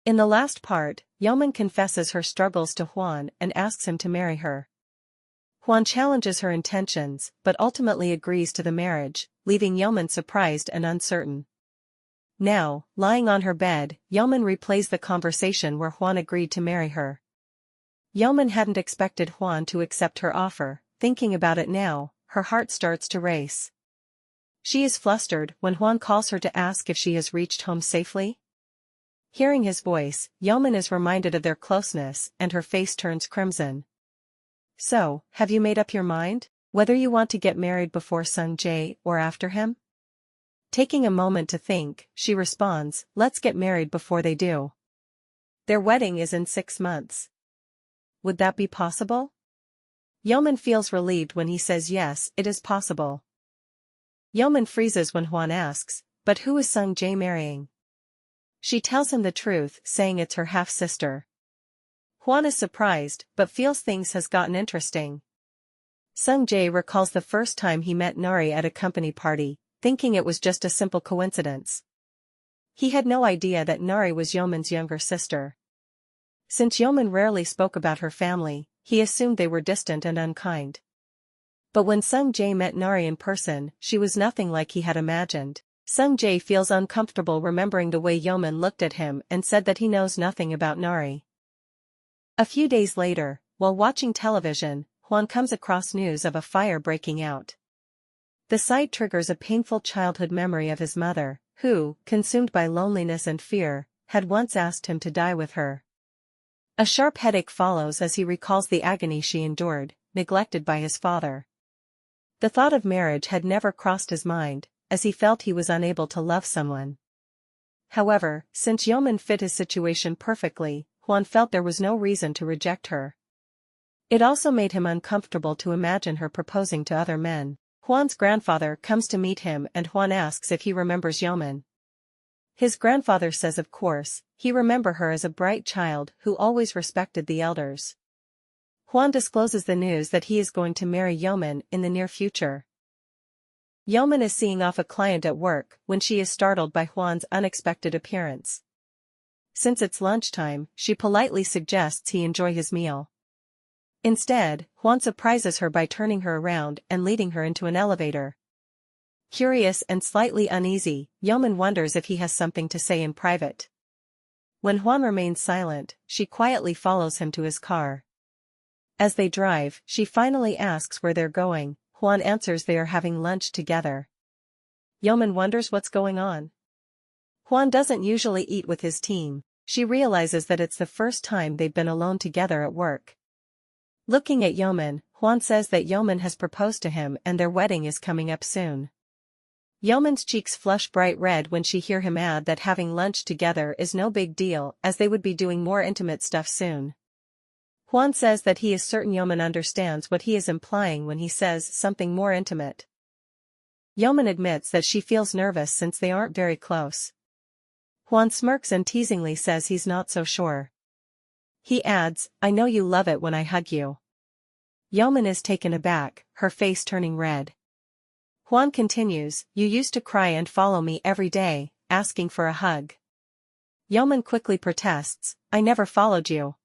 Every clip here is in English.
In the last part, Yeomin confesses her struggles to Hwang and asks him to marry her. Hwang challenges her intentions but ultimately agrees to the marriage, leaving Yeomin surprised and uncertain. Now, lying on her bed, Yeomin replays the conversation where Hwang agreed to marry her. Yeomin hadn't expected Hwang to accept her offer. Thinking about it now, her heart starts to race. She is flustered when Hwang calls her to ask if she has reached home safely. Hearing his voice, Yeomin is reminded of their closeness and her face turns crimson. So, have you made up your mind, whether you want to get married before Sung Jae or after him? Taking a moment to think, she responds, let's get married before they do. Their wedding is in 6 months. Would that be possible? Yeomin feels relieved when he says yes, it is possible. Yeomin freezes when Hwang asks, but who is Sung Jae marrying? She tells him the truth, saying it's her half-sister. Hwang is surprised, but feels things has gotten interesting. Sung Jae recalls the first time he met Nari at a company party, thinking it was just a simple coincidence. He had no idea that Nari was Yeomin's younger sister. Since Yeomin rarely spoke about her family, he assumed they were distant and unkind. But when Sung Jae met Nari in person, she was nothing like he had imagined. Sung Jae feels uncomfortable remembering the way Yeomin looked at him and said that he knows nothing about Nari. A few days later, while watching television, Hwang comes across news of a fire breaking out. The sight triggers a painful childhood memory of his mother, who, consumed by loneliness and fear, had once asked him to die with her. A sharp headache follows as he recalls the agony she endured, neglected by his father. The thought of marriage had never crossed his mind, as he felt he was unable to love someone. However, since Yeomin fit his situation perfectly, Hwang felt there was no reason to reject her. It also made him uncomfortable to imagine her proposing to other men. Hwang's grandfather comes to meet him and Hwang asks if he remembers Yeomin. His grandfather says of course, he remember her as a bright child who always respected the elders. Hwang discloses the news that he is going to marry Yeomin in the near future. Yeomin is seeing off a client at work when she is startled by Hwang's unexpected appearance. Since it's lunchtime, she politely suggests he enjoy his meal. Instead, Hwang surprises her by turning her around and leading her into an elevator. Curious and slightly uneasy, Yeomin wonders if he has something to say in private. When Hwang remains silent, she quietly follows him to his car. As they drive, she finally asks where they're going. Hwang answers they are having lunch together. Yeomin wonders what's going on. Hwang doesn't usually eat with his team. She realizes that it's the first time they've been alone together at work. Looking at Yeomin, Hwang says that Yeomin has proposed to him and their wedding is coming up soon. Yeomin's cheeks flush bright red when she hears him add that having lunch together is no big deal as they would be doing more intimate stuff soon. Hwang says that he is certain Yeomin understands what he is implying when he says something more intimate. Yeomin admits that she feels nervous since they aren't very close. Hwang smirks and teasingly says he's not so sure. He adds, I know you love it when I hug you. Yeomin is taken aback, her face turning red. Hwang continues, you used to cry and follow me every day, asking for a hug. Yeomin quickly protests, I never followed you.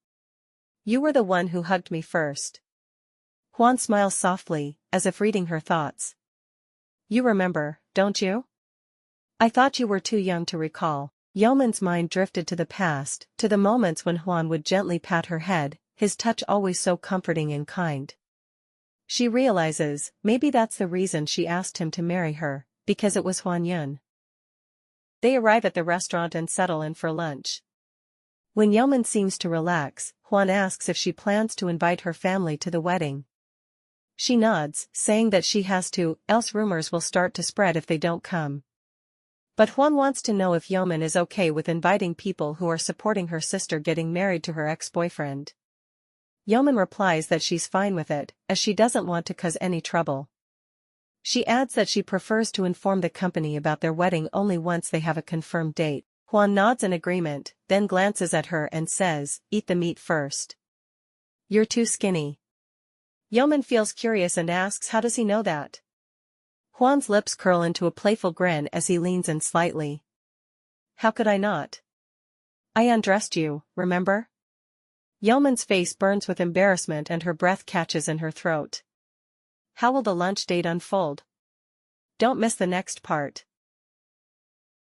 You were the one who hugged me first. Hwang smiles softly, as if reading her thoughts. You remember, don't you? I thought you were too young to recall. Yeomin's mind drifted to the past, to the moments when Hwang would gently pat her head, his touch always so comforting and kind. She realizes, maybe that's the reason she asked him to marry her, because it was Hwang Yun. They arrive at the restaurant and settle in for lunch. When Yeomin seems to relax, Hwang asks if she plans to invite her family to the wedding. She nods, saying that she has to, else rumors will start to spread if they don't come. But Hwang wants to know if Yeomin is okay with inviting people who are supporting her sister getting married to her ex-boyfriend. Yeomin replies that she's fine with it, as she doesn't want to cause any trouble. She adds that she prefers to inform the company about their wedding only once they have a confirmed date. Hwang nods in agreement, then glances at her and says, eat the meat first. You're too skinny. Yeomin feels curious and asks how does he know that? Hwang's lips curl into a playful grin as he leans in slightly. How could I not? I undressed you, remember? Yeomin's face burns with embarrassment and her breath catches in her throat. How will the lunch date unfold? Don't miss the next part.